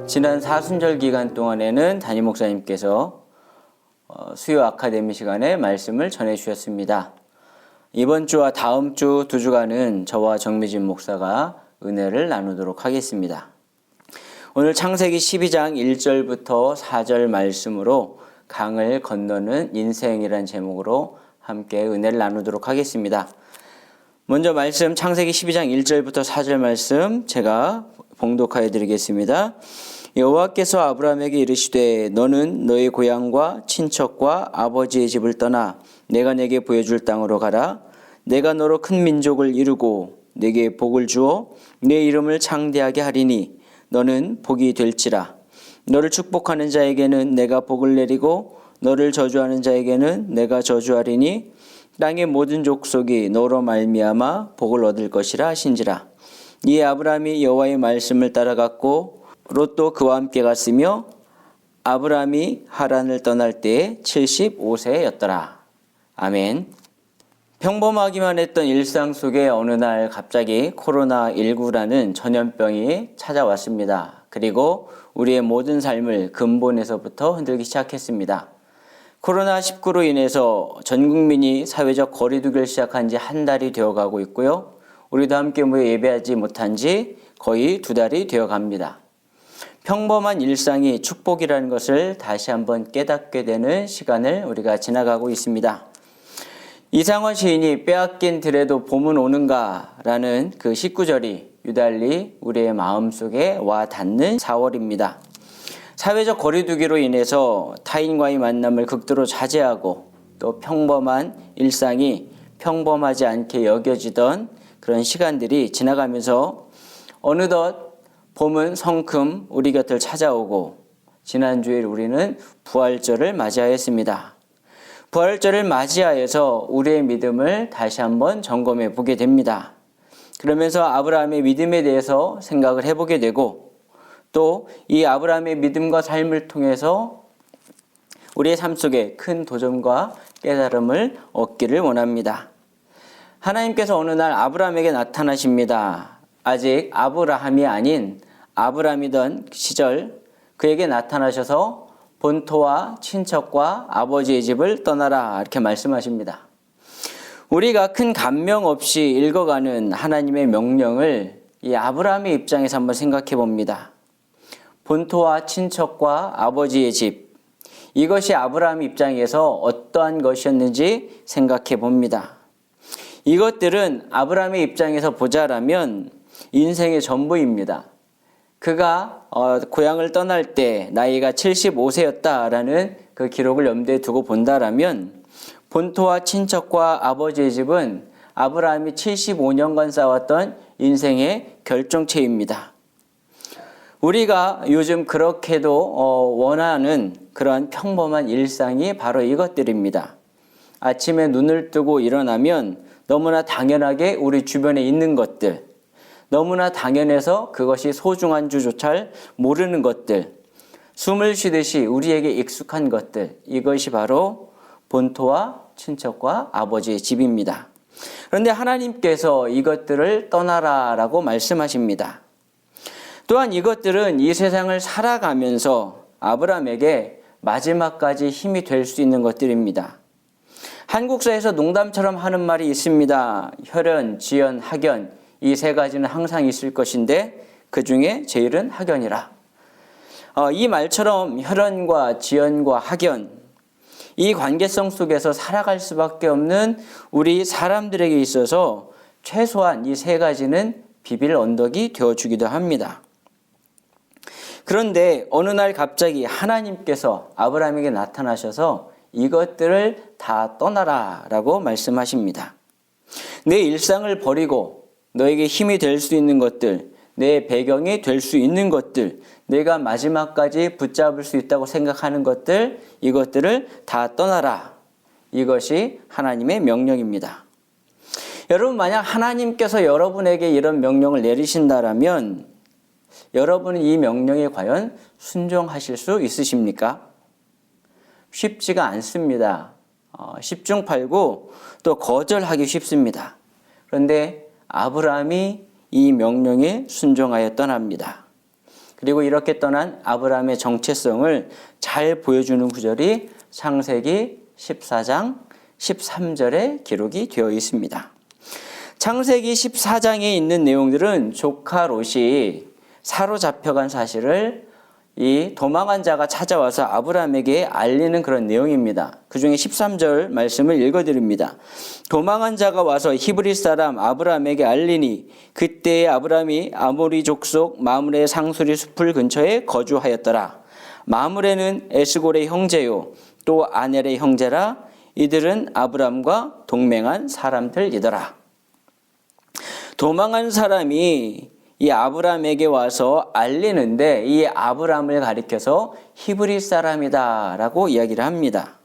지난 사순절 기간 동안에는 담임 목사님께서 수요 아카데미 시간에 말씀을 전해 주셨습니다. 이번 주와 다음 주 두 주간은 저와 정미진 목사가 은혜를 나누도록 하겠습니다. 오늘 창세기 12장 1절부터 4절 말씀으로 강을 건너는 인생이란 제목으로 함께 은혜를 나누도록 하겠습니다. 먼저 말씀 창세기 12장 1절부터 4절 말씀 제가 봉독하여 드리겠습니다. 여호와께서 아브라함에게 이르시되 너는 너의 고향과 친척과 아버지의 집을 떠나 내가 내게 보여줄 땅으로 가라. 내가 너로 큰 민족을 이루고 내게 복을 주어 내 이름을 창대하게 하리니 너는 복이 될지라. 너를 축복하는 자에게는 내가 복을 내리고 너를 저주하는 자에게는 내가 저주하리니 땅의 모든 족속이 너로 말미암아 복을 얻을 것이라 하신지라. 이에 아브라함이 여호와의 말씀을 따라갔고 롯도 그와 함께 갔으며 아브라함이 하란을 떠날 때에 75세였더라. 아멘. 평범하기만 했던 일상 속에 어느 날 갑자기 코로나19라는 전염병이 찾아왔습니다. 그리고 우리의 모든 삶을 근본에서부터 흔들기 시작했습니다. 코로나19로 인해서 전 국민이 사회적 거리두기를 시작한 지 한 달이 되어가고 있고요. 우리도 함께 모여 예배하지 못한 지 거의 2달이 되어갑니다. 평범한 일상이 축복이라는 것을 다시 한번 깨닫게 되는 시간을 우리가 지나가고 있습니다. 이상원 시인이 빼앗긴 들에도 봄은 오는가라는 그 19절이 유달리 우리의 마음속에 와 닿는 4월입니다. 사회적 거리두기로 인해서 타인과의 만남을 극도로 자제하고 또 평범한 일상이 평범하지 않게 여겨지던 그런 시간들이 지나가면서 어느덧 봄은 성큼 우리 곁을 찾아오고 지난주에 우리는 부활절을 맞이하였습니다. 부활절을 맞이하여서 우리의 믿음을 다시 한번 점검해 보게 됩니다. 그러면서 아브라함의 믿음에 대해서 생각을 해보게 되고 또 이 아브라함의 믿음과 삶을 통해서 우리의 삶 속에 큰 도전과 깨달음을 얻기를 원합니다. 하나님께서 어느 날 아브라함에게 나타나십니다. 아직 아브라함이 아닌 아브라함이던 시절 그에게 나타나셔서 본토와 친척과 아버지의 집을 떠나라 이렇게 말씀하십니다. 우리가 큰 감명 없이 읽어가는 하나님의 명령을 이 아브라함의 입장에서 한번 생각해 봅니다. 본토와 친척과 아버지의 집, 이것이 아브라함 입장에서 어떠한 것이었는지 생각해 봅니다. 이것들은 아브라함의 입장에서 보자라면 인생의 전부입니다. 그가 고향을 떠날 때 나이가 75세였다라는 그 기록을 염두에 두고 본다라면 본토와 친척과 아버지의 집은 아브라함이 75년간 쌓았던 인생의 결정체입니다. 우리가 요즘 그렇게도 원하는 그런 평범한 일상이 바로 이것들입니다. 아침에 눈을 뜨고 일어나면 너무나 당연하게 우리 주변에 있는 것들, 너무나 당연해서 그것이 소중한 줄조차 모르는 것들, 숨을 쉬듯이 우리에게 익숙한 것들, 이것이 바로 본토와 친척과 아버지의 집입니다. 그런데 하나님께서 이것들을 떠나라라고 말씀하십니다. 또한 이것들은 이 세상을 살아가면서 아브라함에게 마지막까지 힘이 될 수 있는 것들입니다. 한국사에서 농담처럼 하는 말이 있습니다. 혈연, 지연, 학연, 이 세 가지는 항상 있을 것인데 그 중에 제일은 학연이라. 이 말처럼 혈연과 지연과 학연, 이 관계성 속에서 살아갈 수밖에 없는 우리 사람들에게 있어서 최소한 이 세 가지는 비빌 언덕이 되어주기도 합니다. 그런데 어느 날 갑자기 하나님께서 아브라함에게 나타나셔서 이것들을 다 떠나라 라고 말씀하십니다. 내 일상을 버리고 너에게 힘이 될 수 있는 것들, 내 배경이 될 수 있는 것들, 내가 마지막까지 붙잡을 수 있다고 생각하는 것들, 이것들을 다 떠나라. 이것이 하나님의 명령입니다. 여러분, 만약 하나님께서 여러분에게 이런 명령을 내리신다라면 여러분은 이 명령에 과연 순종하실 수 있으십니까? 쉽지가 않습니다. 10중 8구 또 거절하기 쉽습니다. 그런데 아브라함이 이 명령에 순종하여 떠납니다. 그리고 이렇게 떠난 아브라함의 정체성을 잘 보여주는 구절이 창세기 14장 13절에 기록이 되어 있습니다. 창세기 14장에 있는 내용들은 조카 롯이 사로잡혀간 사실을 이 도망한 자가 찾아와서 아브라함에게 알리는 그런 내용입니다. 그 중에 13절 말씀을 읽어드립니다. 도망한 자가 와서 히브리 사람 아브라함에게 알리니 그때에 아브라함이 아모리 족속 마므레 상수리 숲을 근처에 거주하였더라. 마므레는 에스골의 형제요 또 아넬의 형제라. 이들은 아브라함과 동맹한 사람들이더라. 도망한 사람이 이 아브라함에게 와서 알리는데 이 아브라함을 가리켜서 히브리 사람이다라고 이야기를 합니다.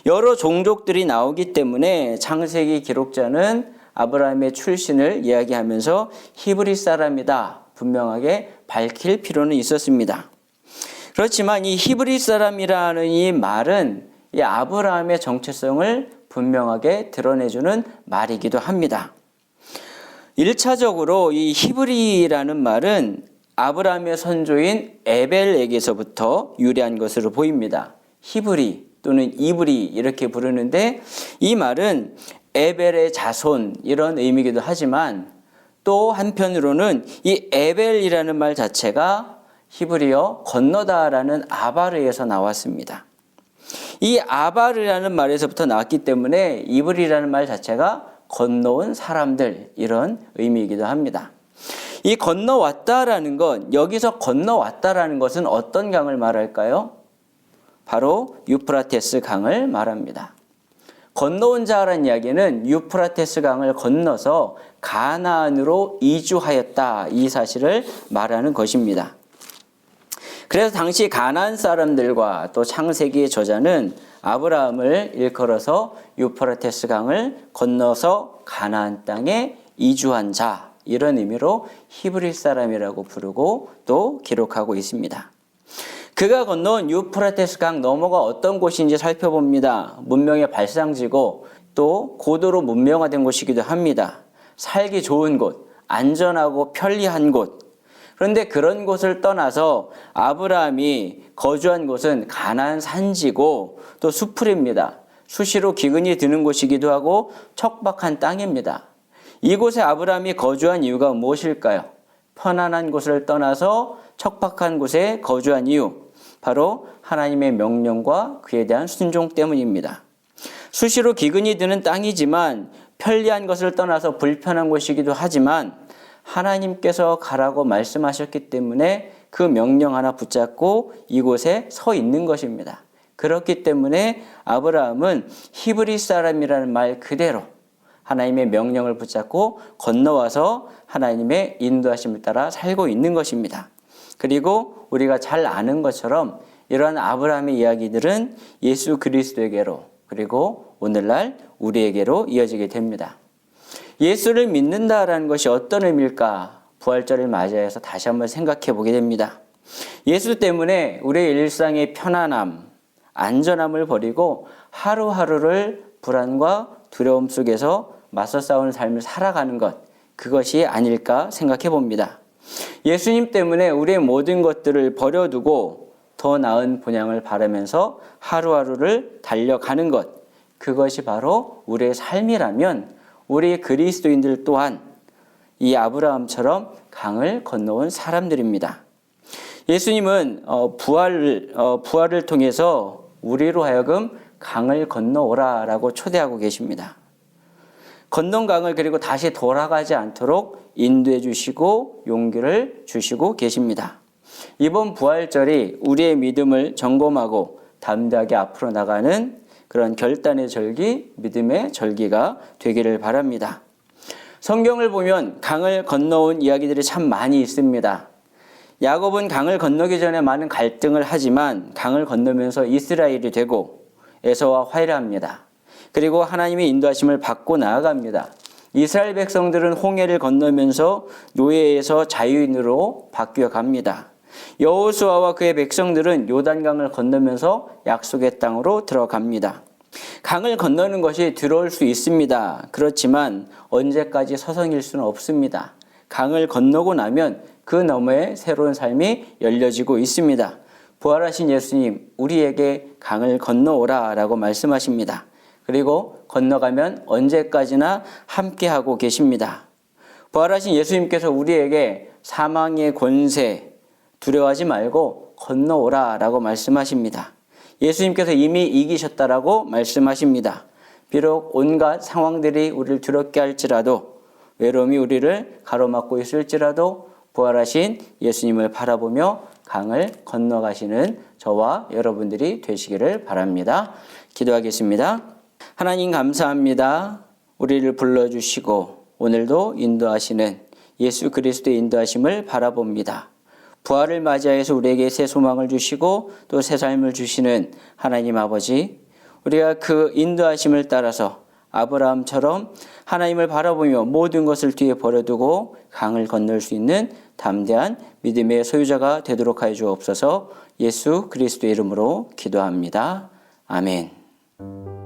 여러 종족들이 나오기 때문에 창세기 기록자는 아브라함의 출신을 이야기하면서 히브리 사람이다 분명하게 밝힐 필요는 있었습니다. 그렇지만 이 히브리 사람이라는 이 말은 이 아브라함의 정체성을 분명하게 드러내주는 말이기도 합니다. 1차적으로 이 히브리라는 말은 아브라함의 선조인 에벨에게서부터 유래한 것으로 보입니다. 히브리 또는 이브리 이렇게 부르는데 이 말은 에벨의 자손 이런 의미이기도 하지만 또 한편으로는 이 에벨이라는 말 자체가 히브리어 건너다라는 아바르에서 나왔습니다. 이 아바르라는 말에서부터 나왔기 때문에 이브리라는 말 자체가 건너온 사람들 이런 의미이기도 합니다. 이 건너왔다라는 것, 여기서 건너왔다라는 것은 어떤 강을 말할까요? 바로 유프라테스 강을 말합니다. 건너온 자라는 이야기는 유프라테스 강을 건너서 가나안으로 이주하였다 이 사실을 말하는 것입니다. 그래서 당시 가나안 사람들과 또 창세기의 저자는 아브라함을 일컬어서 유프라테스 강을 건너서 가나안 땅에 이주한 자 이런 의미로 히브리 사람이라고 부르고 또 기록하고 있습니다. 그가 건너온 유프라테스 강 너머가 어떤 곳인지 살펴봅니다. 문명의 발상지고 또 고도로 문명화된 곳이기도 합니다. 살기 좋은 곳, 안전하고 편리한 곳. 그런데 그런 곳을 떠나서 아브라함이 거주한 곳은 가나안 산지고 또 수풀입니다. 수시로 기근이 드는 곳이기도 하고 척박한 땅입니다. 이곳에 아브라함이 거주한 이유가 무엇일까요? 편안한 곳을 떠나서 척박한 곳에 거주한 이유, 바로 하나님의 명령과 그에 대한 순종 때문입니다. 수시로 기근이 드는 땅이지만 편리한 것을 떠나서 불편한 곳이기도 하지만 하나님께서 가라고 말씀하셨기 때문에 그 명령 하나 붙잡고 이곳에 서 있는 것입니다. 그렇기 때문에 아브라함은 히브리 사람이라는 말 그대로 하나님의 명령을 붙잡고 건너와서 하나님의 인도하심을 따라 살고 있는 것입니다. 그리고 우리가 잘 아는 것처럼 이러한 아브라함의 이야기들은 예수 그리스도에게로 그리고 오늘날 우리에게로 이어지게 됩니다. 예수를 믿는다라는 것이 어떤 의미일까? 부활절을 맞이해서 다시 한번 생각해 보게 됩니다. 예수 때문에 우리의 일상의 편안함, 안전함을 버리고 하루하루를 불안과 두려움 속에서 맞서 싸우는 삶을 살아가는 것, 그것이 아닐까 생각해 봅니다. 예수님 때문에 우리의 모든 것들을 버려두고 더 나은 본향을 바라면서 하루하루를 달려가는 것, 그것이 바로 우리의 삶이라면 우리 그리스도인들 또한 이 아브라함처럼 강을 건너온 사람들입니다. 예수님은 부활을 통해서 우리로 하여금 강을 건너오라라고 초대하고 계십니다. 건넌 강을 그리고 다시 돌아가지 않도록 인도해 주시고 용기를 주시고 계십니다. 이번 부활절이 우리의 믿음을 점검하고 담대하게 앞으로 나가는 그런 결단의 절기, 믿음의 절기가 되기를 바랍니다. 성경을 보면 강을 건너온 이야기들이 참 많이 있습니다. 야곱은 강을 건너기 전에 많은 갈등을 하지만 강을 건너면서 이스라엘이 되고 에서와 화해합니다. 그리고 하나님의 인도하심을 받고 나아갑니다. 이스라엘 백성들은 홍해를 건너면서 노예에서 자유인으로 바뀌어 갑니다. 여호수아와 그의 백성들은 요단강을 건너면서 약속의 땅으로 들어갑니다. 강을 건너는 것이 두려울 수 있습니다. 그렇지만 언제까지 서성일 수는 없습니다. 강을 건너고 나면 그 너머에 새로운 삶이 열려지고 있습니다. 부활하신 예수님, 우리에게 강을 건너오라 라고 말씀하십니다. 그리고 건너가면 언제까지나 함께하고 계십니다. 부활하신 예수님께서 우리에게 사망의 권세 두려워하지 말고 건너오라 라고 말씀하십니다. 예수님께서 이미 이기셨다라고 말씀하십니다. 비록 온갖 상황들이 우리를 두렵게 할지라도, 외로움이 우리를 가로막고 있을지라도 부활하신 예수님을 바라보며 강을 건너가시는 저와 여러분들이 되시기를 바랍니다. 기도하겠습니다. 하나님 감사합니다. 우리를 불러주시고 오늘도 인도하시는 예수 그리스도의 인도하심을 바라봅니다. 부활을 맞이하여서 우리에게 새 소망을 주시고 또 새 삶을 주시는 하나님 아버지, 우리가 그 인도하심을 따라서 아브라함처럼 하나님을 바라보며 모든 것을 뒤에 버려두고 강을 건널 수 있는 담대한 믿음의 소유자가 되도록 하여 주옵소서. 예수 그리스도의 이름으로 기도합니다. 아멘.